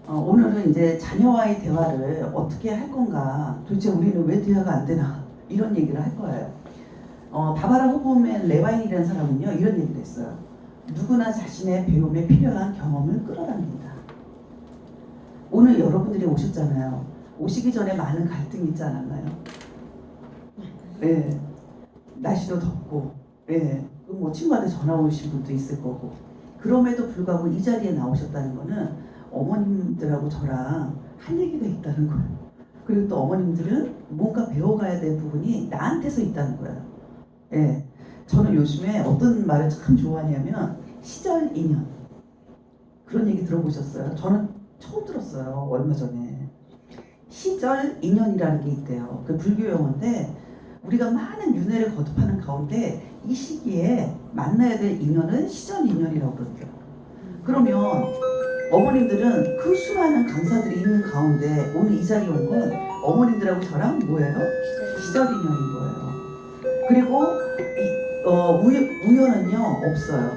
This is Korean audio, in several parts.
오늘은 이제 자녀와의 대화를 어떻게 할 건가, 도대체 우리는 왜 대화가 안 되나, 이런 얘기를 할 거예요. 바바라 호보맨 레바인이라는 사람은요, 이런 얘기를 했어요. 누구나 자신의 배움에 필요한 경험을 끌어당긴다. 오늘 여러분들이 오셨잖아요. 오시기 전에 많은 갈등이 있지 않았나요? 네. 날씨도 덥고, 네. 뭐 친구한테 전화 오신 분도 있을 거고. 그럼에도 불구하고 이 자리에 나오셨다는 거는 어머님들하고 저랑 할 얘기가 있다는 거예요. 그리고 또 어머님들은 뭔가 배워가야 될 부분이 나한테서 있다는 거예요. 예. 저는 요즘에 어떤 말을 참 좋아하냐면 시절 인연. 그런 얘기 들어보셨어요? 저는 처음 들었어요. 얼마 전에. 시절 인연이라는 게 있대요. 그 불교 용어인데 우리가 많은 윤회를 거듭하는 가운데 이 시기에 만나야 될 인연은 시절 인연이라고 그러더라고요. 그러면 어머님들은 그 수많은 강사들이 있는 가운데 오늘 이 자리에 온 건 어머님들하고 저랑 뭐예요? 시절 인연인 거예요. 그리고 우연은요 없어요.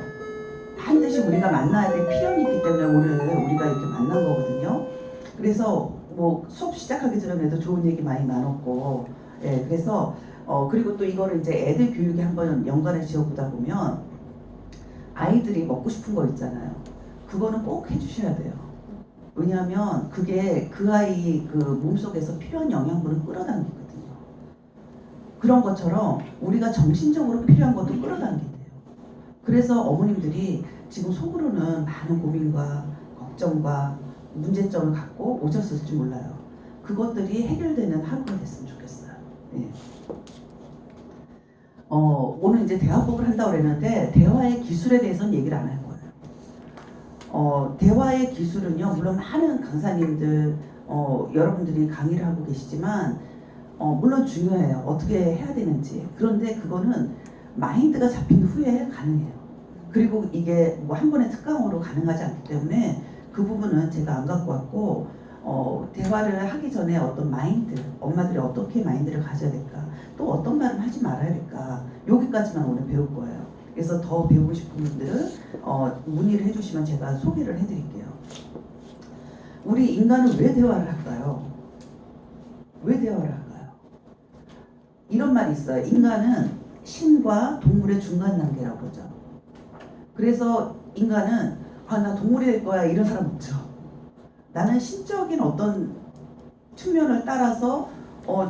반드시 우리가 만나야 될 필연이 있기 때문에 오늘 우리가 이렇게 만난 거거든요. 그래서 뭐 수업 시작하기 전에도 좋은 얘기 많이 나눴고, 예, 그래서 그리고 또 이거를 이제 애들 교육에 한번 연관을 지어보다 보면 아이들이 먹고 싶은 거 있잖아요. 그거는 꼭 해주셔야 돼요. 왜냐하면 그게 그 아이 그 몸속에서 필요한 영양분을 끌어당기거든요. 그런 것처럼 우리가 정신적으로 필요한 것도 끌어당긴대요. 그래서 어머님들이 지금 속으로는 많은 고민과 걱정과 문제점을 갖고 오셨을지 몰라요. 그것들이 해결되는 하루가 됐으면 좋겠어요. 네. 오늘 이제 대화법을 한다고 그랬는데 대화의 기술에 대해서는 얘기를 안 할 거예요. 대화의 기술은요, 물론 많은 강사님들, 여러분들이 강의를 하고 계시지만, 물론 중요해요. 어떻게 해야 되는지. 그런데 그거는 마인드가 잡힌 후에 가능해요. 그리고 이게 뭐 한 번의 특강으로 가능하지 않기 때문에 그 부분은 제가 안 갖고 왔고, 대화를 하기 전에 어떤 마인드, 엄마들이 어떻게 마인드를 가져야 될까, 또 어떤 말을 하지 말아야 될까, 여기까지만 오늘 배울 거예요. 그래서 더 배우고 싶은 분들은 문의를 해주시면 제가 소개를 해드릴게요. 우리 인간은 왜 대화를 할까요? 왜 대화를 할까요? 이런 말이 있어요. 인간은 신과 동물의 중간 단계라고 그러죠. 그래서 인간은 나 동물이 될 거야 이런 사람 없죠. 나는 신적인 어떤 측면을 따라서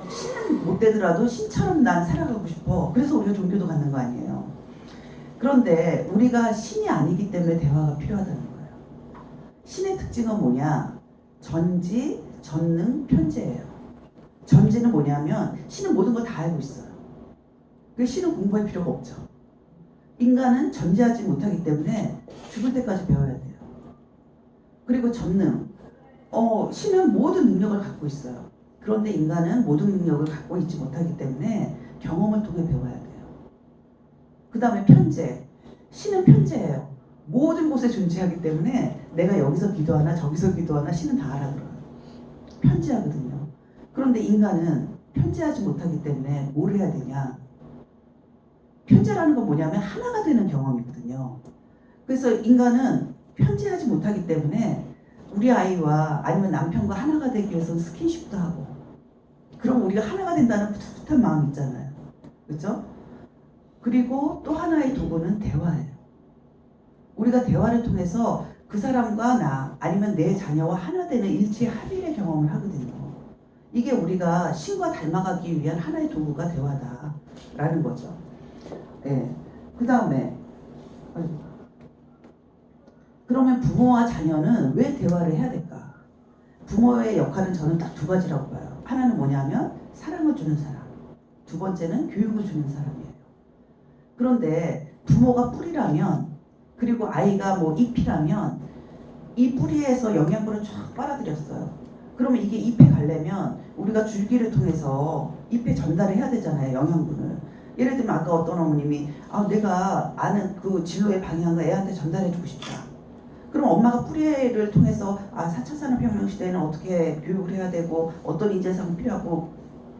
신은 못 되더라도 신처럼 난 살아가고 싶어. 그래서 우리가 종교도 갖는 거 아니에요. 그런데 우리가 신이 아니기 때문에 대화가 필요하다는 거예요. 신의 특징은 뭐냐? 전지, 전능, 편재예요. 전지는 뭐냐면 신은 모든 걸 다 알고 있어요. 그 신은 공부할 필요가 없죠. 인간은 전지하지 못하기 때문에 죽을 때까지 배워야 돼요. 그리고 전능, 신은 모든 능력을 갖고 있어요. 그런데 인간은 모든 능력을 갖고 있지 못하기 때문에 경험을 통해 배워야 돼요. 그 다음에 편재, 신은 편재예요. 모든 곳에 존재하기 때문에 내가 여기서 기도하나 저기서 기도하나 신은 다 알아들어요. 편재하거든요. 그런데 인간은 편재하지 못하기 때문에 뭘 해야 되냐? 편재라는 건 뭐냐면 하나가 되는 경험이거든요. 그래서 인간은 편재하지 못하기 때문에 우리 아이와 아니면 남편과 하나가 되기 위해서는 스킨십도 하고, 그럼 우리가 하나가 된다는 풋풋한 마음 있잖아요. 그렇죠? 그리고 또 하나의 도구는 대화예요. 우리가 대화를 통해서 그 사람과 나 아니면 내 자녀와 하나 되는 일치 합일의 경험을 하거든요. 이게 우리가 신과 닮아가기 위한 하나의 도구가 대화다라는 거죠. 네. 그 다음에 그러면 부모와 자녀는 왜 대화를 해야 될까? 부모의 역할은 저는 딱 두 가지라고 봐요. 하나는 뭐냐면 사랑을 주는 사람, 두 번째는 교육을 주는 사람이에요. 그런데 부모가 뿌리라면, 그리고 아이가 뭐 잎이라면 이 뿌리에서 영양분을 쫙 빨아들였어요. 그러면 이게 잎에 가려면 우리가 줄기를 통해서 잎에 전달을 해야 되잖아요, 영양분을. 예를 들면 아까 어떤 어머님이 내가 아는 그 진로의 방향을 애한테 전달해주고 싶다. 그럼 엄마가 뿌리를 통해서 4차 산업혁명 시대에는 어떻게 교육을 해야 되고 어떤 인재상이 필요하고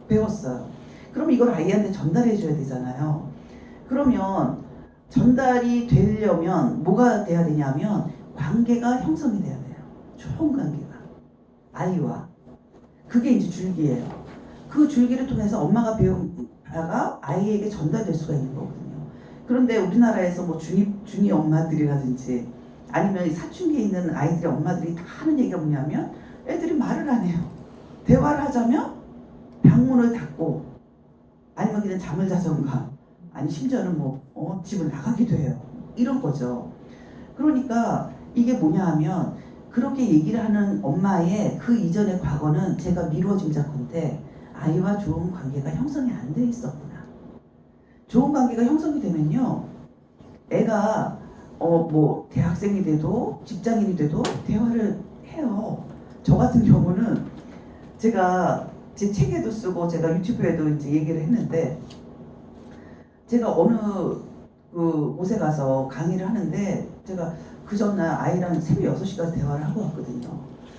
배웠어요. 그럼 이걸 아이한테 전달해줘야 되잖아요. 그러면 전달이 되려면 뭐가 돼야 되냐면 관계가 형성이 돼야 돼요. 좋은 관계가. 아이와. 그게 이제 줄기예요. 그 줄기를 통해서 엄마가 배운 바가 아이에게 전달될 수가 있는 거거든요. 그런데 우리나라에서 뭐 중이 엄마들이라든지 아니면 사춘기에 있는 아이들의 엄마들이 다 하는 얘기가 뭐냐면 애들이 말을 안 해요. 대화를 하자면 방문을 닫고 아니면 그냥 잠을 자던가 아니 심지어는 뭐 집을 나가기도 해요. 이런 거죠. 그러니까 이게 뭐냐 하면 그렇게 얘기를 하는 엄마의 그 이전의 과거는 제가 미루어 짐작컨대 아이와 좋은 관계가 형성이 안 돼 있었구나. 좋은 관계가 형성이 되면요, 애가 뭐 대학생이 돼도 직장인이 돼도 대화를 해요. 저 같은 경우는 제가 제 책에도 쓰고 제가 유튜브에도 이제 얘기를 했는데 제가 어느 그 곳에 가서 강의를 하는데 제가 그 전날 아이랑 새벽 6시까지 대화를 하고 왔거든요.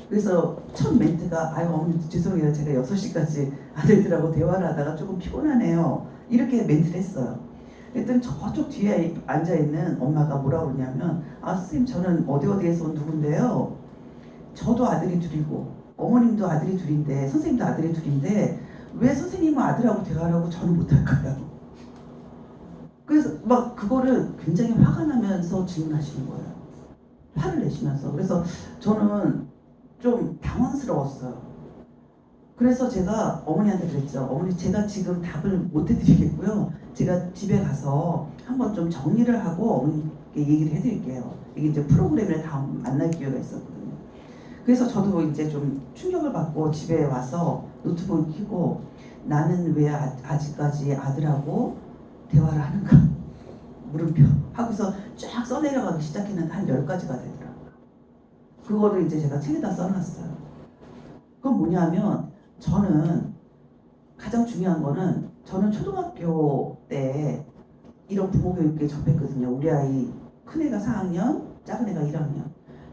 그래서 첫 멘트가 아유 어머니 죄송해요. 제가 6시까지 아들들하고 대화를 하다가 조금 피곤하네요. 이렇게 멘트를 했어요. 그랬더니 저쪽 뒤에 앉아있는 엄마가 뭐라고 그러냐면 아 선생님 저는 어디에서 온 누군데요. 저도 아들이 둘이고 어머님도 아들이 둘인데 선생님도 아들이 둘인데 왜 선생님은 아들하고 대화를 하고 저는 못할까요? 그래서 막 그거를 굉장히 화가 나면서 질문하시는 거예요. 화를 내시면서. 그래서 저는 좀 당황스러웠어요. 그래서 제가 어머니한테 그랬죠. 어머니 제가 지금 답을 못 해드리겠고요. 제가 집에 가서 한번 좀 정리를 하고 어머니께 얘기를 해드릴게요. 이게 이제 프로그램에 다 만날 기회가 있었거든요. 그래서 저도 이제 좀 충격을 받고 집에 와서 노트북을 켜고 나는 왜 아직까지 아들하고 대화를 하는가? 물음표 하고서 쫙 써내려가기 시작했는데 한 10가지가 되더라고요. 그거를 이제 제가 책에다 써놨어요. 그건 뭐냐면 저는 가장 중요한 거는 저는 초등학교 때 이런 부모 교육에 접했거든요. 우리 아이 큰애가 4학년, 작은애가 1학년.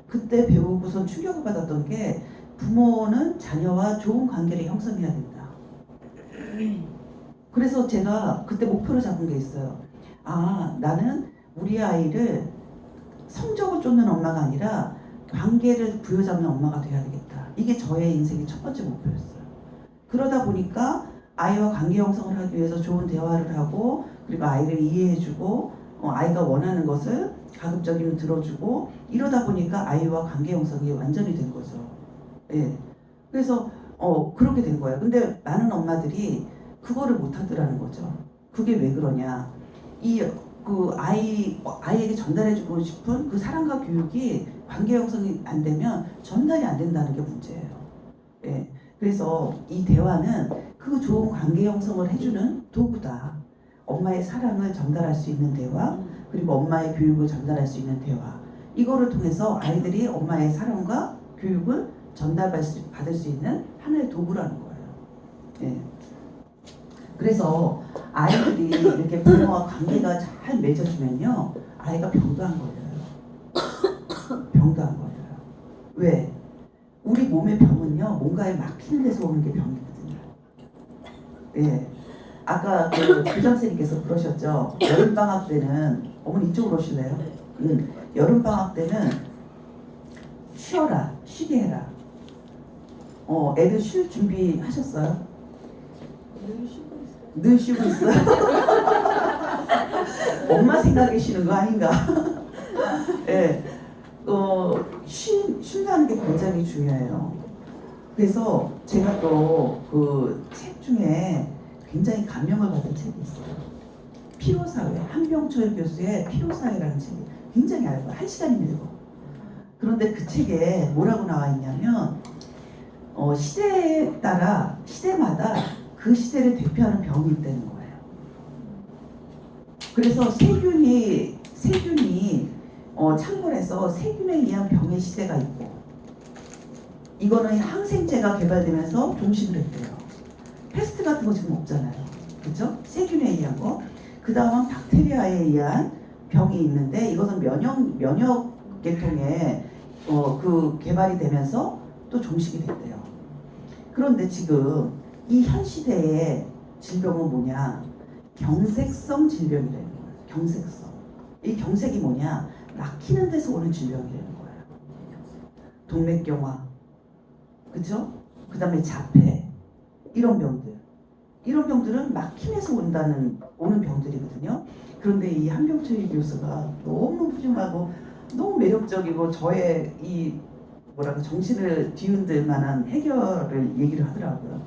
그때 배우고선 충격을 받았던 게 부모는 자녀와 좋은 관계를 형성해야 된다. 그래서 제가 그때 목표를 잡은 게 있어요. 아, 나는 우리 아이를 성적을 쫓는 엄마가 아니라 관계를 부여잡는 엄마가 돼야 되겠다. 이게 저의 인생의 첫 번째 목표였어요. 그러다 보니까 아이와 관계 형성을 하기 위해서 좋은 대화를 하고 그리고 아이를 이해해주고 아이가 원하는 것을 가급적이면 들어주고 이러다 보니까 아이와 관계 형성이 완전히 된 거죠. 예. 그래서 그렇게 된 거예요. 근데 많은 엄마들이 그거를 못 하더라는 거죠. 그게 왜 그러냐? 그 아이에게 전달해주고 싶은 그 사랑과 교육이 관계 형성이 안 되면 전달이 안 된다는 게 문제예요. 예. 그래서 이 대화는 그 좋은 관계 형성을 해주는 도구다. 엄마의 사랑을 전달할 수 있는 대화, 그리고 엄마의 교육을 전달할 수 있는 대화. 이거를 통해서 아이들이 엄마의 사랑과 교육을 받을 수 있는 하나의 도구라는 거예요. 예. 그래서 아이들이 이렇게 부모와 관계가 잘 맺어지면요, 아이가 병도 안 걸려요. 병도 안 걸려요. 왜? 우리 몸의 병은요, 뭔가에 막히는 데서 오는 게 병이거든요. 예. 아까 그 교장선생님께서 그러셨죠. 여름방학 때는, 어머니 이쪽으로 오실래요? 여름방학 때는 쉬어라, 쉬게 해라. 애들 쉴 준비 하셨어요? 늘 쉬고 있어요. 엄마 생각에 쉬는 거 아닌가? 예. 쉰다는 게 굉장히 중요해요. 그래서 제가 또 그 책 중에 굉장히 감명을 받은 책이 있어요. 피로사회, 한병철 교수의 피로사회라는 책이 굉장히 얇아요. 1시간이면 읽어. 그런데 그 책에 뭐라고 나와 있냐면 시대에 따라 시대마다 그 시대를 대표하는 병이 있다는 거예요. 그래서 세균이 창궐해서 세균에 의한 병의 시대가 있고 이거는 항생제가 개발되면서 종식을 했대요. 패스트 같은 거 지금 없잖아요. 그렇죠? 세균에 의한 거. 그 다음은 박테리아에 의한 병이 있는데 이것은 면역 계통에 그 개발이 되면서 또 종식이 됐대요. 그런데 지금 이 현 시대의 질병은 뭐냐? 경색성 질병이라는 거예요. 경색성. 이 경색이 뭐냐? 막히는 데서 오는 질병이라는 거예요. 동맥경화. 그죠? 그 다음에 자폐, 이런 병들. 이런 병들은 막힘에서 오는 병들이거든요. 그런데 이 한병철 교수가 너무 훌륭하고 너무 매력적이고 저의 이 뭐랄까 정신을 뒤흔들 만한 해결을 얘기를 하더라고요.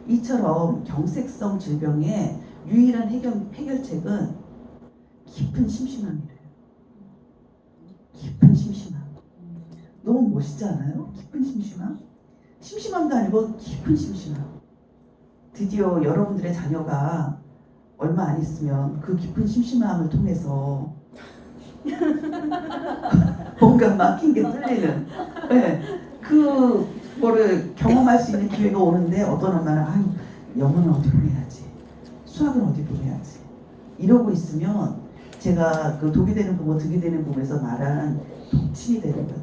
이처럼 경색성 질병의 유일한 해결책은 깊은 심심함이래요. 깊은 심심함. 너무 멋있지 않아요? 깊은 심심함? 심심함도 아니고 깊은 심심함. 드디어 여러분들의 자녀가 얼마 안 있으면 그 깊은 심심함을 통해서 뭔가 막힌 게 뚫리는, 네, 그 거를 경험할 수 있는 기회가 오는데 어떤 엄마는 아유 영어는 어디 보내야지, 수학은 어디 보내야지 이러고 있으면 제가 그 독이 되는 부모 득이 되는 부모에서 말한 독친이 되는 거야.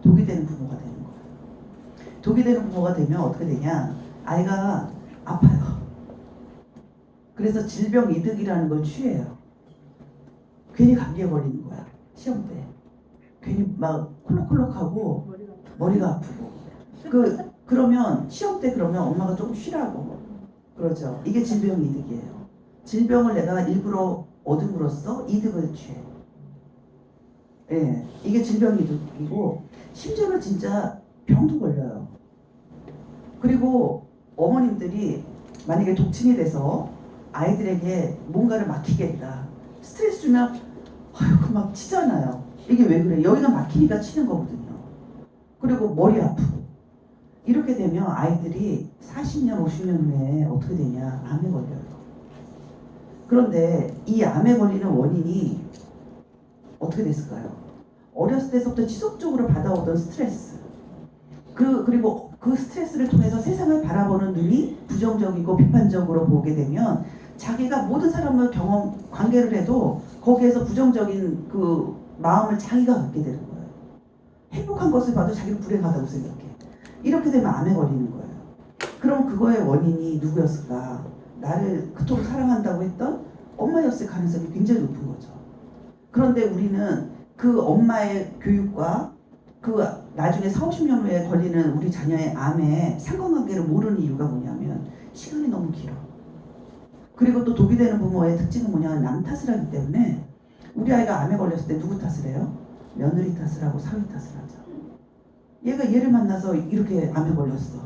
독이 되는 부모가 되는 거야. 독이 되는 부모가 되면 어떻게 되냐, 아이가 아파요. 그래서 질병 이득이라는 걸 취해요. 괜히 감기에 걸리는 거야. 시험 때 괜히 막 콜록콜록하고 머리가 아프고 그러면 시험 때 그러면 엄마가 조금 쉬라고 그러죠. 이게 질병 이득이에요. 질병을 내가 일부러 얻음으로써 이득을 취해. 예, 이게 질병 이득이고 심지어는 진짜 병도 걸려요. 그리고 어머님들이 만약에 독친이 돼서 아이들에게 뭔가를 막히겠다, 스트레스 주면 아유 막 치잖아요. 이게 왜 그래? 여기가 막히니까 치는 거거든요. 그리고 머리 아프고 이렇게 되면 아이들이 40년 50년 후에 어떻게 되냐, 암에 걸려요. 그런데 이 암에 걸리는 원인이 어떻게 됐을까요? 어렸을 때부터 지속적으로 받아오던 스트레스, 그리고 그 스트레스를 통해서 세상을 바라보는 눈이 부정적이고 비판적으로 보게 되면 자기가 모든 사람을 관계를 해도 거기에서 부정적인 그 마음을 자기가 갖게 되는 거예요. 행복한 것을 봐도 자기는 불행하다고 생각해. 이렇게 되면 암에 걸리는 거예요. 그럼 그거의 원인이 누구였을까? 나를 그토록 사랑한다고 했던 엄마였을 가능성이 굉장히 높은 거죠. 그런데 우리는 그 엄마의 교육과 그 나중에 4, 50년 후에 걸리는 우리 자녀의 암에 상관관계를 모르는 이유가 뭐냐면 시간이 너무 길어. 그리고 또 독이 되는 부모의 특징은 뭐냐면 남 탓을 하기 때문에 우리 아이가 암에 걸렸을 때 누구 탓을 해요? 며느리 탓을 하고 사위 탓을 하죠. 얘가 얘를 만나서 이렇게 암에 걸렸어.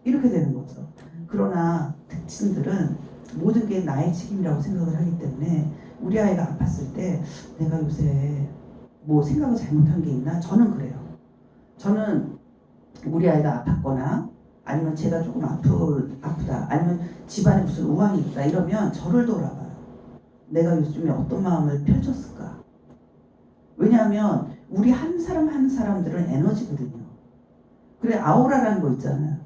이렇게 되는 거죠. 그러나 특친들은 모든 게 나의 책임이라고 생각을 하기 때문에 우리 아이가 아팠을 때 내가 요새 뭐 생각을 잘못한 게 있나? 저는 그래요. 저는 우리 아이가 아팠거나 아니면 제가 조금 아프다 아니면 집안에 무슨 우환이 있다 이러면 저를 돌아봐요. 내가 요즘에 어떤 마음을 펼쳤을까? 왜냐하면 우리 한 사람 한 사람들은 에너지거든요. 그래 아우라라는 거 있잖아요.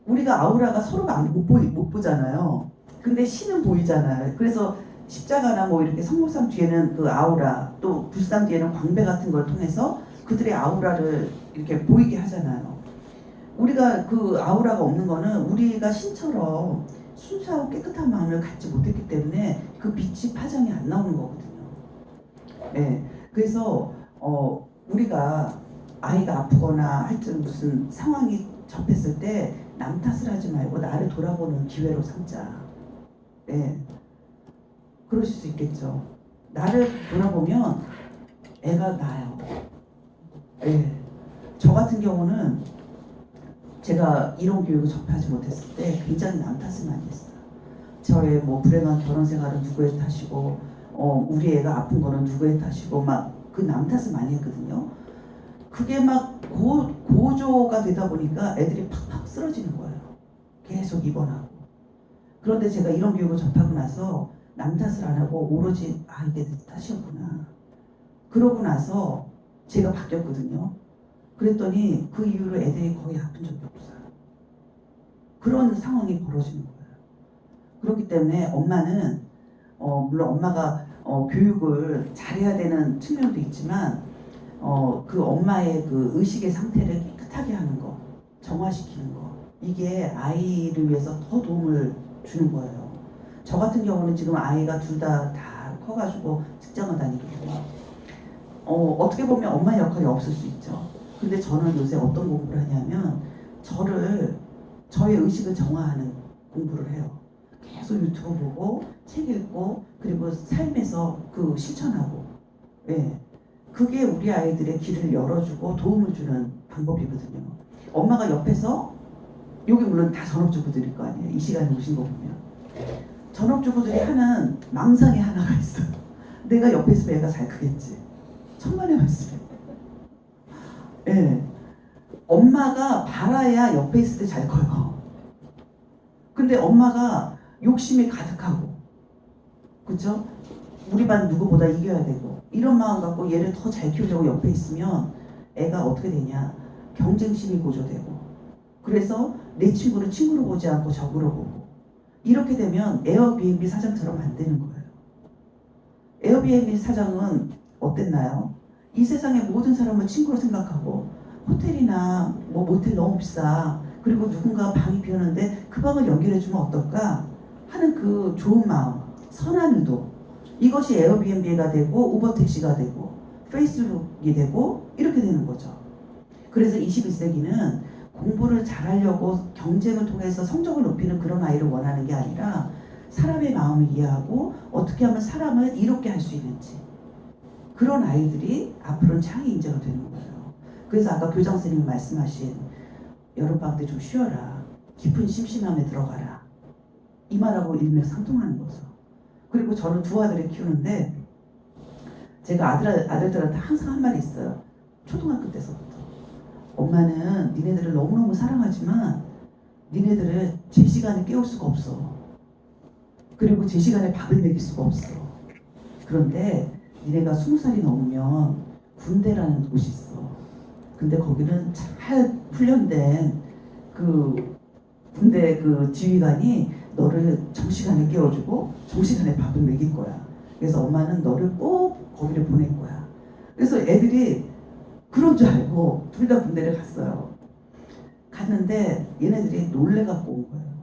우리가 아우라가 서로가 못 보잖아요. 근데 신은 보이잖아요. 그래서 십자가나 뭐 이렇게 성모상 뒤에는 그 아우라, 또 불상 뒤에는 광배 같은 걸 통해서 그들의 아우라를 이렇게 보이게 하잖아요. 우리가 그 아우라가 없는 거는 우리가 신처럼 순수하고 깨끗한 마음을 갖지 못했기 때문에 그 빛이 파장이 안 나오는 거거든요. 네. 그래서 우리가 아이가 아프거나 하여튼 무슨 상황이 접했을 때 남 탓을 하지 말고 나를 돌아보는 기회로 삼자. 네. 그러실 수 있겠죠. 나를 돌아보면 애가 나아요. 네. 저 같은 경우는 제가 이런 교육을 접하지 못했을 때 굉장히 남 탓을 많이 했어요. 저의 뭐 불행한 결혼 생활은 누구의 탓이고 우리 애가 아픈 거는 누구의 탓이고 막 그 남 탓을 많이 했거든요. 그게 막 고조가 되다 보니까 애들이 팍팍 쓰러지는 거예요. 계속 입원하고. 그런데 제가 이런 교육을 접하고 나서 남 탓을 안 하고 오로지 이게 내 탓이었구나. 그러고 나서 제가 바뀌었거든요. 그랬더니 그 이후로 애들이 거의 아픈 적이 없어요. 그런 상황이 벌어지는 거예요. 그렇기 때문에 엄마는 물론 엄마가 교육을 잘해야 되는 측면도 있지만 그 엄마의 그 의식의 상태를 깨끗하게 하는 거, 정화시키는 거, 이게 아이를 위해서 더 도움을 주는 거예요. 저 같은 경우는 지금 아이가 둘 다 커가지고 직장을 다니거든요. 어떻게 보면 엄마의 역할이 없을 수 있죠. 근데 저는 요새 어떤 공부를 하냐면 저의 의식을 정화하는 공부를 해요. 계속 유튜브 보고 책 읽고 그리고 삶에서 그 실천하고, 예, 그게 우리 아이들의 길을 열어주고 도움을 주는 방법이거든요. 엄마가 옆에서, 여기 물론 다 전업주부들일 거 아니에요. 이 시간에 오신 거 보면 전업주부들이 하는 망상이 하나가 있어요. 내가 옆에 있으면 애가 잘 크겠지. 천만의 말씀이에요. 예, 엄마가 바라야 옆에 있을 때 잘 커요. 근데 엄마가 욕심이 가득하고, 그쵸? 우리 반 누구보다 이겨야 되고 이런 마음 갖고 얘를 더 잘 키우려고 옆에 있으면 애가 어떻게 되냐, 경쟁심이 고조되고, 그래서 내 친구를 친구로 보지 않고 적으로 보고, 이렇게 되면 에어비앤비 사장처럼 안 되는 거예요. 에어비앤비 사장은 어땠나요? 이 세상의 모든 사람을 친구로 생각하고, 호텔이나 뭐 모텔 너무 비싸, 그리고 누군가 방이 비었는데 그 방을 연결해주면 어떨까 하는 그 좋은 마음, 선한 의도, 이것이 에어비앤비가 되고 우버택시가 되고 페이스북이 되고 이렇게 되는 거죠. 그래서 21세기는 공부를 잘하려고 경쟁을 통해서 성적을 높이는 그런 아이를 원하는 게 아니라 사람의 마음을 이해하고 어떻게 하면 사람을 이롭게 할 수 있는지, 그런 아이들이 앞으로는 창의 인재가 되는 거예요. 그래서 아까 교장 선생님이 말씀하신 여름방학 때 좀 쉬어라, 깊은 심심함에 들어가라, 이 말하고 일맥상통하는 거죠. 그리고 저는 두 아들을 키우는데 제가 아들들한테 항상 한 말이 있어요. 초등학교 때서부터. 엄마는 니네들을 너무너무 사랑하지만 니네들을 제 시간에 깨울 수가 없어. 그리고 제 시간에 밥을 먹일 수가 없어. 그런데 니네가 20살이 넘으면 군대라는 곳이 있어. 근데 거기는 잘 훈련된 그 군대 그 지휘관이 너를 정시간에 깨워주고 정시간에 밥을 먹일 거야. 그래서 엄마는 너를 꼭 거기를 보낼 거야. 그래서 애들이 그런 줄 알고 둘 다 군대를 갔어요. 갔는데 얘네들이 놀래갖고 온 거예요.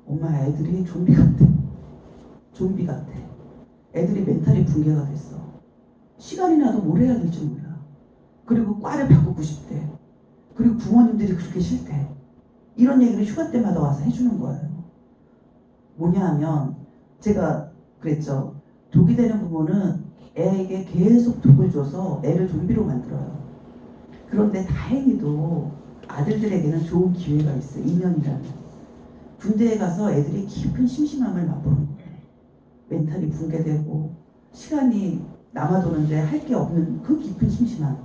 엄마, 애들이 좀비 같아. 좀비 같아. 애들이 멘탈이 붕괴가 됐어. 시간이 나도 뭘 해야 될지 몰라. 그리고 과를 바꾸고 싶대. 그리고 부모님들이 그렇게 싫대. 이런 얘기를 휴가 때마다 와서 해주는 거예요. 뭐냐 하면 제가 그랬죠. 독이 되는 부모는 애에게 계속 독을 줘서 애를 좀비로 만들어요. 그런데 다행히도 아들들에게는 좋은 기회가 있어요. 2년이라는. 군대에 가서 애들이 깊은 심심함을 맛보는 거예요. 멘탈이 붕괴되고 시간이 남아도는데 할 게 없는 그 깊은 심심함.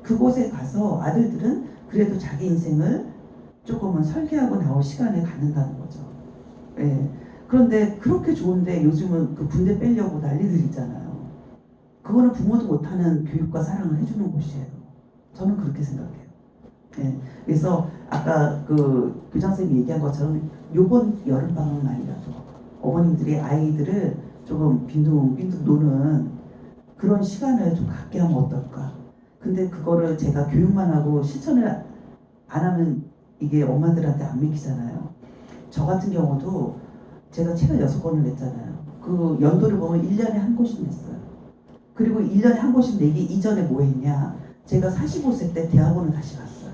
그곳에 가서 아들들은 그래도 자기 인생을 조금은 설계하고 나올 시간을 갖는다는 거죠. 예. 그런데 그렇게 좋은데 요즘은 그 군대 빼려고 난리들 있잖아요. 그거는 부모도 못하는 교육과 사랑을 해주는 곳이에요. 저는 그렇게 생각해요. 예. 그래서 아까 그 교장 선생님이 얘기한 것처럼 요번 여름방학만이라도 어머님들이 아이들을 조금 빈둥빈둥 노는 그런 시간을 좀 갖게 하면 어떨까. 근데 그거를 제가 교육만 하고 실천을 안 하면 이게 엄마들한테 안 믿기잖아요. 저 같은 경우도 제가 책을 6권을 냈잖아요. 그 연도를 보면 1년에 한 권씩 냈어요. 그리고 1년에 한 권씩 내기 이전에 뭐 했냐. 제가 45세 때 대학원을 다시 갔어요.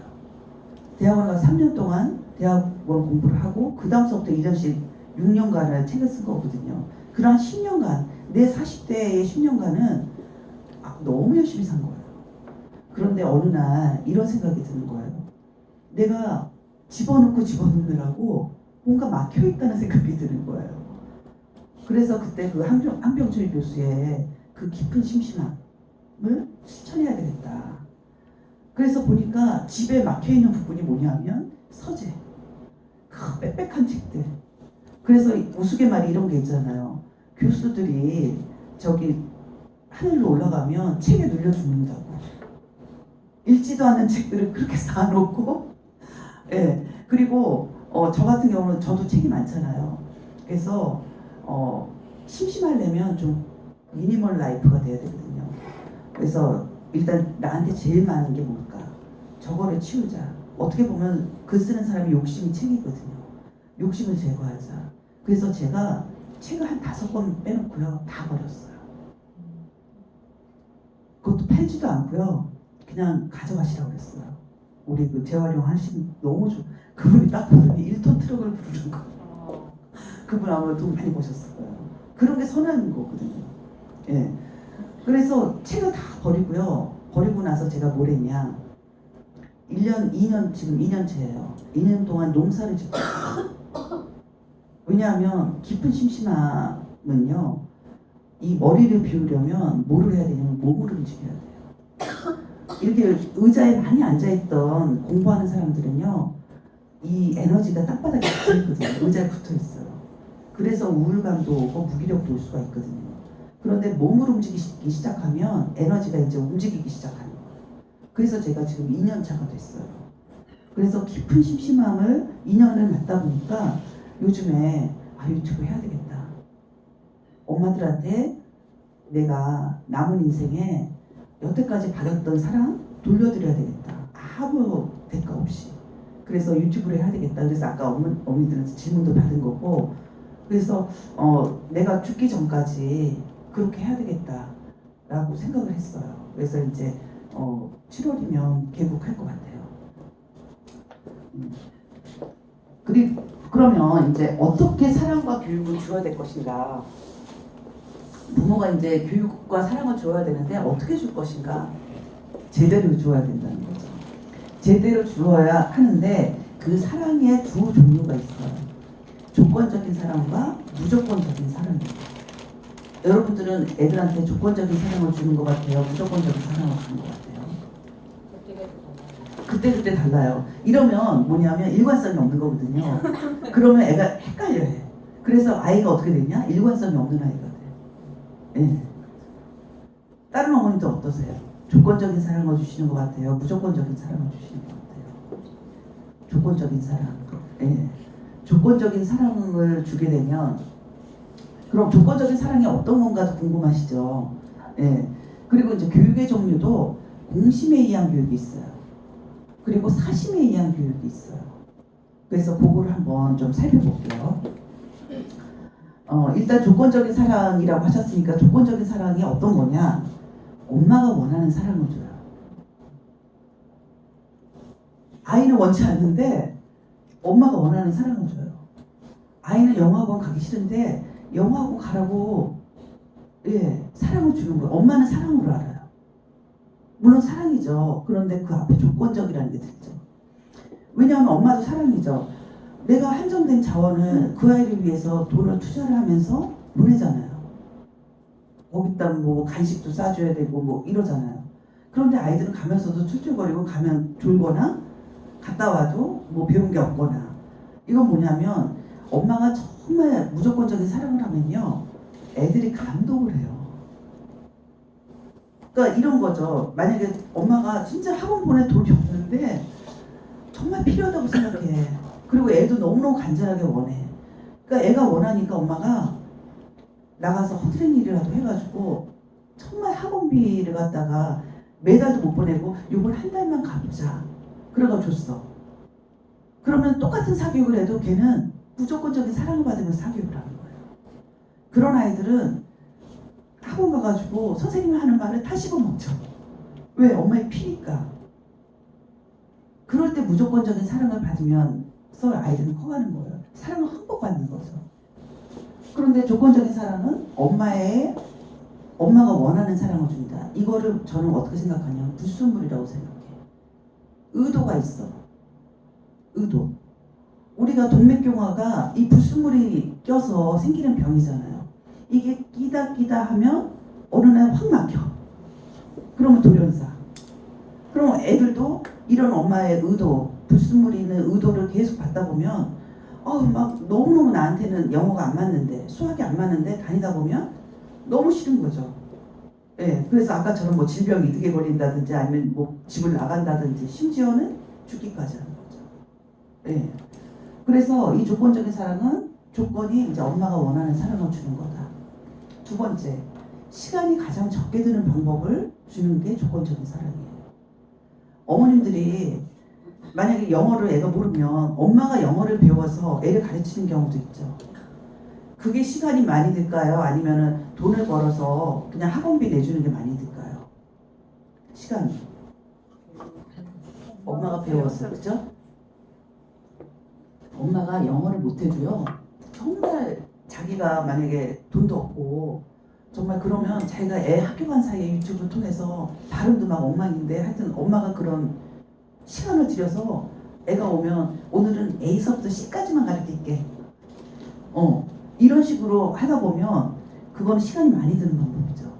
대학원을 가서 3년 동안 대학원 공부를 하고 그 다음서부터 1년씩 6년간을 책을 쓴 거거든요. 그런 10년간, 내 40대의 10년간은 너무 열심히 산 거예요. 그런데 어느 날 이런 생각이 드는 거예요. 내가 집어넣느라고 뭔가 막혀있다는 생각이 드는 거예요. 그래서 그때 그 한병철 교수의 그 깊은 심심함을 실천해야 되겠다. 그래서 보니까 집에 막혀있는 부분이 뭐냐면 서재, 그 빽빽한 책들. 그래서 우스갯말이 이런 게 있잖아요. 교수들이 저기 하늘로 올라가면 책에 눌려 죽는다고. 읽지도 않는 책들을 그렇게 쌓아놓고, 예. 그리고 저 같은 경우는 저도 책이 많잖아요. 그래서 심심하려면 좀 미니멀 라이프가 돼야 되거든요. 그래서 일단 나한테 제일 많은 게 뭘까? 저거를 치우자. 어떻게 보면 글 쓰는 사람이 욕심이 책이거든요. 욕심을 제거하자. 그래서 제가 책을 한 5권 빼놓고요. 다 버렸어요. 그것도 팔지도 않고요. 그냥 가져가시라고 그랬어요. 우리 그 재활용 하신 너무 좋. 그분이 딱 보더니 1톤 트럭을 부르는 거. 그분 아마 돈 많이 버셨을 거예요. 그런 게 선한 거거든요. 예. 그래서 책을 다 버리고요. 버리고 나서 제가 뭘 했냐. 1년, 2년, 지금 2년째예요. 2년 동안 농사를 짓고. 왜냐하면 깊은 심심함은요. 이 머리를 비우려면 뭐를 해야 되냐면 몸을 움직여야 돼요. 이렇게 의자에 많이 앉아있던 공부하는 사람들은요. 이 에너지가 땅바닥에 붙어있거든요. 의자에 붙어있어요. 그래서 우울감도 오고 무기력도 올 수가 있거든요. 그런데 몸을 움직이기 시작하면 에너지가 이제 움직이기 시작하는 거예요. 그래서 제가 지금 2년 차가 됐어요. 그래서 깊은 심심함을 2년을 맞다 보니까 요즘에 유튜브 해야 되겠다. 엄마들한테 내가 남은 인생에 여태까지 받았던 사랑 돌려드려야 되겠다. 아무 대가 없이. 그래서 유튜브를 해야 되겠다. 그래서 아까 어머니들한테 질문도 받은 거고 그래서 내가 죽기 전까지 그렇게 해야 되겠다라고 생각을 했어요. 그래서 이제 7월이면 개국할 것 같아요. 그러면 이제 어떻게 사랑과 교육을 주어야 될 것인가? 부모가 이제 교육과 사랑을 주어야 되는데 어떻게 줄 것인가? 제대로 주어야 된다는 거죠. 제대로 주어야 하는데 그 사랑의 두 종류가 있어요. 조건적인 사랑과 무조건적인 사랑입니다. 여러분들은 애들한테 조건적인 사랑을 주는 것 같아요? 무조건적인 사랑을 주는 것 같아요? 그때 달라요. 이러면 뭐냐면 일관성이 없는 거거든요. 그러면 애가 헷갈려요. 그래서 아이가 어떻게 되냐? 일관성이 없는 아이가 돼요. 네. 다른 어머니도 어떠세요? 조건적인 사랑을 주시는 것 같아요? 무조건적인 사랑을 주시는 것 같아요? 조건적인 사랑. 네. 조건적인 사랑을 주게 되면 그럼 조건적인 사랑이 어떤 건가도 궁금하시죠? 네. 그리고 이제 교육의 종류도 공심에 의한 교육이 있어요. 그리고 사심에 의한 교육이 있어요. 그래서 그거를 한번 좀 살펴볼게요. 일단 조건적인 사랑이라고 하셨으니까 조건적인 사랑이 어떤 거냐? 엄마가 원하는 사랑을 줘요. 아이는 원치 않는데 엄마가 원하는 사랑을 줘요. 아이는 영어학원 가기 싫은데 영어학원 가라고 사랑을 주는 거예요. 엄마는 사랑으로 알아요. 물론 사랑이죠. 그런데 그 앞에 조건적이라는 게 들죠. 왜냐하면 엄마도 사랑이죠. 내가 한정된 자원을 그 아이를 위해서 돈을 투자를 하면서 보내잖아요. 거기다 뭐 간식도 싸줘야 되고 뭐 이러잖아요. 그런데 아이들은 가면서도 툴툴거리고 가면 졸거나 갔다 와도 뭐 배운 게 없거나. 이건 뭐냐면 엄마가 정말 무조건적인 사랑을 하면요. 애들이 감동을 해요. 그러니까 이런 거죠. 만약에 엄마가 진짜 학원 보낼 돈이 없는데 정말 필요하다고 생각해. 그리고 애도 너무너무 간절하게 원해. 그러니까 애가 원하니까 엄마가 나가서 허드렛 일이라도 해가지고 정말 학원비를 갖다가 매달도 못 보내고 요번 한 달만 가보자. 그래가 줬어. 그러면 똑같은 사교육을 해도 걔는 무조건적인 사랑을 받으면서 사교육을 하는 거예요. 그런 아이들은 학원 가가지고 선생님이 하는 말을 다 씹어먹죠. 왜? 엄마의 피니까. 그럴 때 무조건적인 사랑을 받으면서 아이들은 커가는 거예요. 사랑을 흠뻑 받는 거죠. 그런데 조건적인 사랑은 엄마가 원하는 사랑을 준다. 이거를 저는 어떻게 생각하냐면 불순물이라고 생각해요. 의도가 있어. 의도. 우리가 동맥경화가 이 불순물이 껴서 생기는 병이잖아요. 이게 끼다 하면 어느 날 확 막혀. 그러면 돌연사. 그럼 애들도 이런 엄마의 의도, 불순물이 있는 의도를 계속 받다 보면 막 너무너무 나한테는 영어가 안 맞는데 수학이 안 맞는데 다니다 보면 너무 싫은 거죠. 그래서 아까처럼 뭐 질병이 이득에 걸린다든지 아니면 뭐 집을 나간다든지 심지어는 죽기까지 하는 거죠. 그래서 이 조건적인 사랑은 조건이 이제 엄마가 원하는 사랑을 주는 거다. 두 번째, 시간이 가장 적게 드는 방법을 주는 게 조건적인 사랑이에요. 어머님들이 만약에 영어를 애가 모르면 엄마가 영어를 배워서 애를 가르치는 경우도 있죠. 그게 시간이 많이 들까요? 아니면 돈을 벌어서 그냥 학원비 내주는 게 많이 들까요? 시간이. 엄마가 배웠어, 그죠? 엄마가 영어를 못해도요, 정말 자기가 만약에 돈도 없고 정말 그러면 자기가 애 학교 간 사이에 유튜브를 통해서 발음도 막 엉망인데 하여튼 엄마가 그런 시간을 들여서 애가 오면 오늘은 A서부터 C까지만 가르칠게. 이런 식으로 하다 보면 그건 시간이 많이 드는 방법이죠.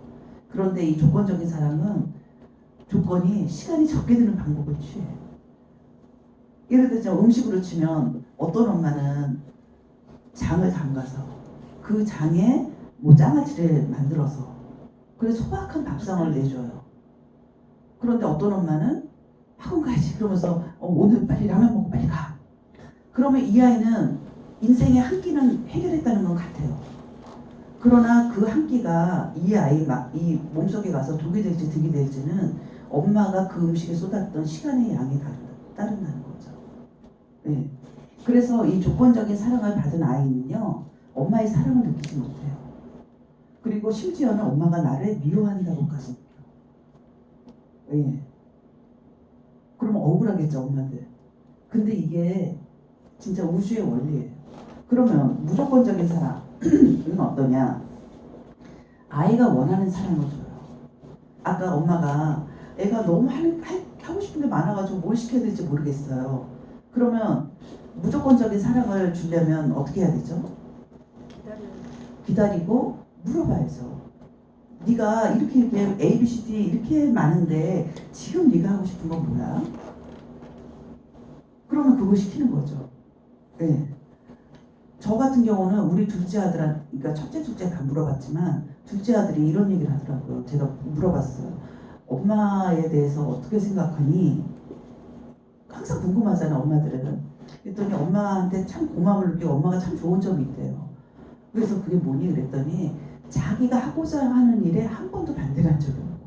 그런데 이 조건적인 사랑은 조건이 시간이 적게 드는 방법을 취해. 예를 들자 음식으로 치면 어떤 엄마는 장을 담가서 그 장에 뭐 장아찌를 만들어서 그래서 소박한 밥상을 내줘요. 그런데 어떤 엄마는 학원 가야지 그러면서 오늘 빨리 라면 먹고 빨리 가. 그러면 이 아이는 인생의 한 끼는 해결했다는 건 같아요. 그러나 그 한 끼가 이 아이 이 몸속에 가서 독이 될지 득이 될지는 엄마가 그 음식에 쏟았던 시간의 양이 따른다는 거죠. 네. 그래서 이 조건적인 사랑을 받은 아이는요, 엄마의 사랑을 느끼지 못해요. 그리고 심지어는 엄마가 나를 미워한다고까지 느껴요. 네. 그러면 억울하겠죠, 엄마들. 근데 이게 진짜 우주의 원리예요. 그러면 무조건적인 사랑은 어떠냐? 아이가 원하는 사랑을 줘요. 아까 엄마가 애가 너무 하고 싶은 게 많아가지고 뭘 시켜야 될지 모르겠어요. 그러면 무조건적인 사랑을 주려면 어떻게 해야 되죠? 기다리고 물어봐야죠. 네가 이렇게 A, B, C, D 이렇게 많은데 지금 네가 하고 싶은 건 뭐야? 그러면 그거 시키는 거죠. 네. 저 같은 경우는 우리 둘째 아들한테, 그러니까 첫째, 둘째 다 물어봤지만 둘째 아들이 이런 얘기를 하더라고요. 제가 물어봤어요. 엄마에 대해서 어떻게 생각하니? 항상 궁금하잖아, 엄마들은. 그랬더니 엄마한테 참 고마움을 느끼고 엄마가 참 좋은 점이 있대요. 그래서 그게 뭐니? 그랬더니 자기가 하고자 하는 일에 한 번도 반대를 한 적이 없고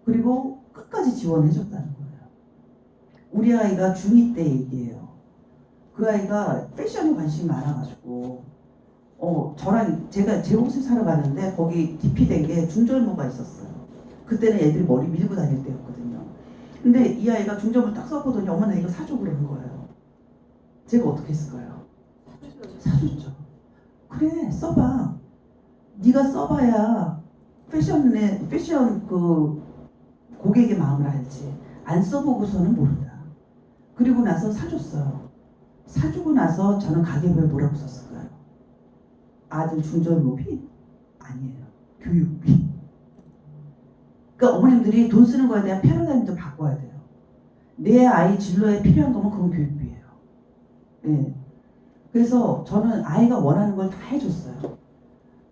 그리고 끝까지 지원해줬다는 거예요. 우리 아이가 중2 때 얘기예요. 그 아이가 패션에 관심이 많아가지고 저랑 제가 제 옷을 사러 갔는데 거기 DP 된 게 중절모가 있었어요. 그때는 애들이 머리 밀고 다닐 때였거든요. 근데 이 아이가 중절모 딱 써보더니 엄마 나 이거 사줘 그러는 거예요. 제가 어떻게 했을까요? 사줬죠. 그래 써봐. 네가 써봐야 패션 그 고객의 마음을 알지. 안 써보고서는 모른다. 그리고 나서 사줬어요. 사주고 나서 저는 가계부에 뭐라고 썼을까요? 아들 중절모비? 아니에요. 교육비. 그러니까 어머님들이 돈 쓰는 거에 대한 패러다임도 바꿔야 돼요. 내 아이 진로에 필요한 거면 그건 교육비예요. 네. 그래서 저는 아이가 원하는 걸 다 해줬어요.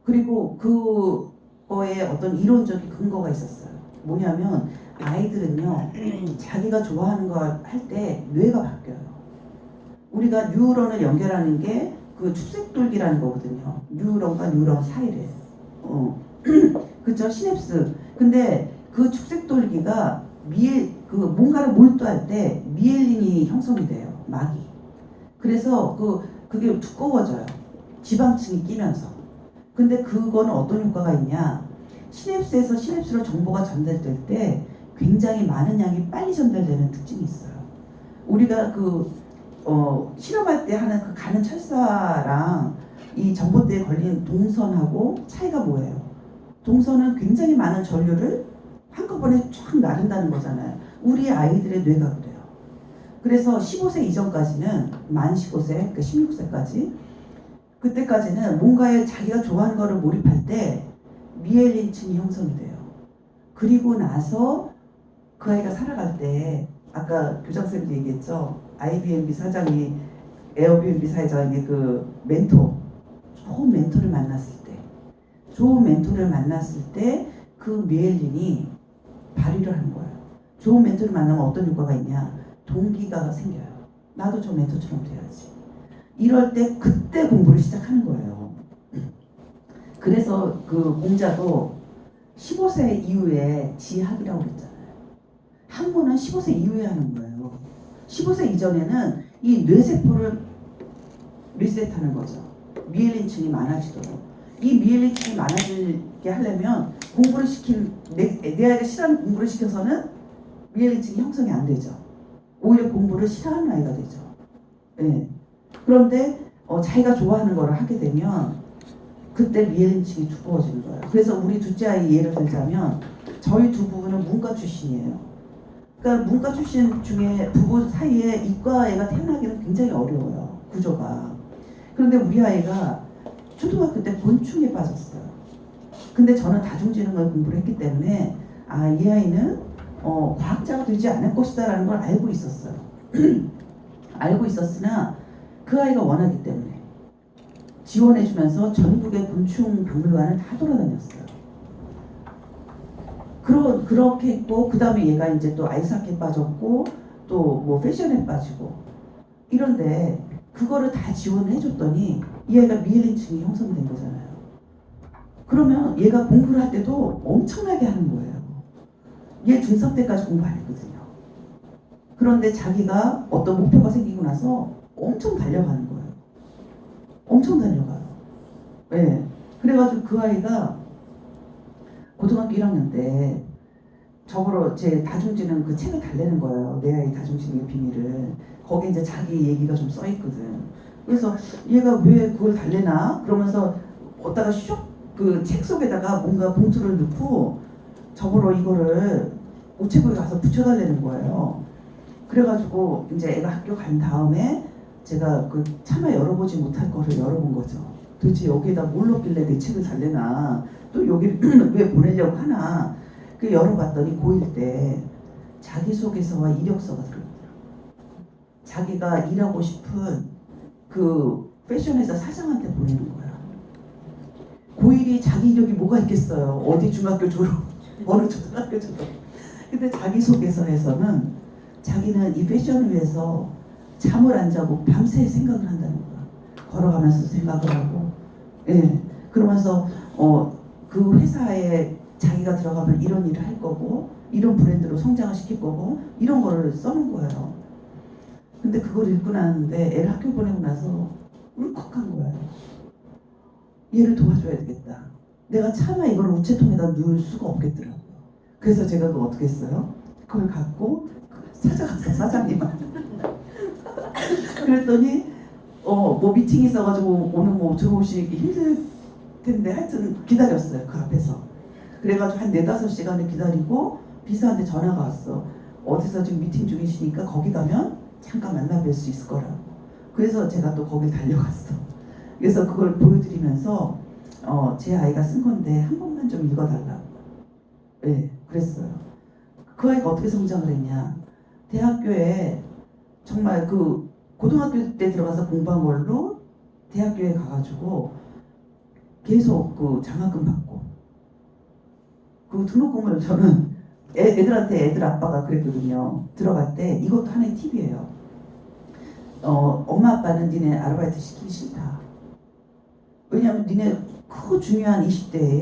그리고 그거에 어떤 이론적인 근거가 있었어요. 뭐냐면 아이들은요 자기가 좋아하는 거 할 때 뇌가 바뀌어요. 우리가 뉴런을 연결하는 게 그 축색돌기라는 거거든요. 뉴런과 뉴런 사이래. 그쵸? 시냅스. 근데 그 축색돌기가 뭔가를 몰두할 때 미엘린이 형성이 돼요. 막이. 그래서 그게 두꺼워져요. 지방층이 끼면서. 근데 그거는 어떤 효과가 있냐? 시냅스에서 시냅스로 정보가 전달될 때 굉장히 많은 양이 빨리 전달되는 특징이 있어요. 우리가 실험할 때 하는 그 가는 철사랑 이 전봇대에 걸린 동선하고 차이가 뭐예요? 동선은 굉장히 많은 전류를 한꺼번에 쫙 나른다는 거잖아요. 우리 아이들의 뇌가 그래요. 그래서 15세 이전까지는 만 15세, 그러니까 16세까지 그때까지는 뭔가에 자기가 좋아하는 거를 몰입할 때 미엘린층이 형성이 돼요. 그리고 나서 그 아이가 살아갈 때 아까 교장선생님도 얘기했죠. 아이비앤비 사장이 에어비앤비 사장의 그 멘토, 좋은 멘토를 만났을 때 그 미엘린이 발휘를 하는 거예요. 좋은 멘토를 만나면 어떤 효과가 있냐? 동기가 생겨요. 나도 저 멘토처럼 돼야지. 이럴 때 그때 공부를 시작하는 거예요. 그래서 그 공자도 15세 이후에 지학이라고 그랬잖아요. 학문은 15세 이후에 하는 거예요. 15세 이전에는 이 뇌세포를 리셋하는 거죠. 미엘린층이 많아지도록. 이 미엘린층이 많아지게 하려면 공부를 내 아이가 싫어하는 공부를 시켜서는 미해증이 형성이 안 되죠. 오히려 공부를 싫어하는 아이가 되죠. 예. 그런데 자기가 좋아하는 거를 하게 되면 그때 미해증이 두꺼워지는 거예요. 그래서 우리 둘째 아이 예를 들자면 저희 두 부부는 문과 출신이에요. 그러니까 문과 출신 중에 부부 사이에 이과 애가 태어나기는 굉장히 어려워요. 구조가. 그런데 우리 아이가 초등학교 때 곤충에 빠졌어요. 근데 저는 다중지능을 공부를 했기 때문에 이 아이는 과학자가 되지 않을 것이다 라는 걸 알고 있었어요. 알고 있었으나 그 아이가 원하기 때문에 지원해주면서 전국의 곤충 박물관을 다 돌아다녔어요. 그렇게 했고 그 다음에 얘가 이제 또 아이스하키에 빠졌고 또 뭐 패션에 빠지고 이런데 그거를 다 지원을 해줬더니 이 아이가 미해증이 형성된 거잖아요. 그러면 얘가 공부를 할 때도 엄청나게 하는 거예요. 얘 중3 때까지 공부 안 했거든요. 그런데 자기가 어떤 목표가 생기고 나서 엄청 달려가는 거예요. 엄청 달려가요. 네. 그래가지고 그 아이가 고등학교 1학년 때 저보러 제 다중지능 그 책을 달래는 거예요. 내 아이 다중지능의 비밀을. 거기에 이제 자기 얘기가 좀 써있거든. 그래서 얘가 왜 그걸 달래나? 그러면서 어디다가 그 책 속에다가 뭔가 봉투를 넣고 저보러 이거를 우체국에 가서 붙여달라는 거예요. 그래가지고 이제 애가 학교 간 다음에 제가 그 차마 열어보지 못할 거를 열어본 거죠. 도대체 여기에다 뭘 넣길래 내 책을 달래나? 또 여기를 왜 보내려고 하나? 그 열어봤더니 고1 때 자기소개서와 이력서가 들어있더라고요. 자기가 일하고 싶은 그 패션회사 사장한테 보내는 거야. 고1이 자기 이력이 뭐가 있겠어요. 어디 중학교 졸업, 어느 초등학교 졸업. 근데 자기소개서에서는 자기는 이 패션을 위해서 잠을 안 자고 밤새 생각을 한다는 거야. 걸어가면서 생각을 하고, 예. 그러면서 그 회사에 자기가 들어가면 이런 일을 할 거고, 이런 브랜드로 성장을 시킬 거고, 이런 거를 써놓은 거예요. 근데 그걸 읽고 나는데 애를 학교 보내고 나서 울컥한 거예요. 얘를 도와줘야 되겠다. 내가 차마 이걸 우체통에다 넣을 수가 없겠더라고요. 그래서 제가 그거 어떻게 했어요? 그걸 갖고 찾아갔어, 사장님한테. 그랬더니 뭐 미팅이 있어가지고 오늘 뭐 들어오시기 힘들 텐데 하여튼 기다렸어요, 그 앞에서. 그래가지고 한 4-5시간을 기다리고 비서한테 전화가 왔어. 어디서 지금 미팅 중이시니까 거기 가면 잠깐 만나뵐 수 있을 거라고. 그래서 제가 또 거길 달려갔어. 그래서 그걸 보여드리면서 제 아이가 쓴 건데 한 번만 좀 읽어달라고. 네, 그랬어요. 그 아이가 어떻게 성장을 했냐. 대학교에 정말 그 고등학교 때 들어가서 공부한 걸로 대학교에 가가지고 계속 그 장학금 받고 그 등록금을 저는 애들한테 애들 아빠가 그랬거든요. 들어갈 때 이것도 하나의 팁이에요. 엄마 아빠는 니네 아르바이트 시키기 싫다. 왜냐면 니네 그 중요한 20대에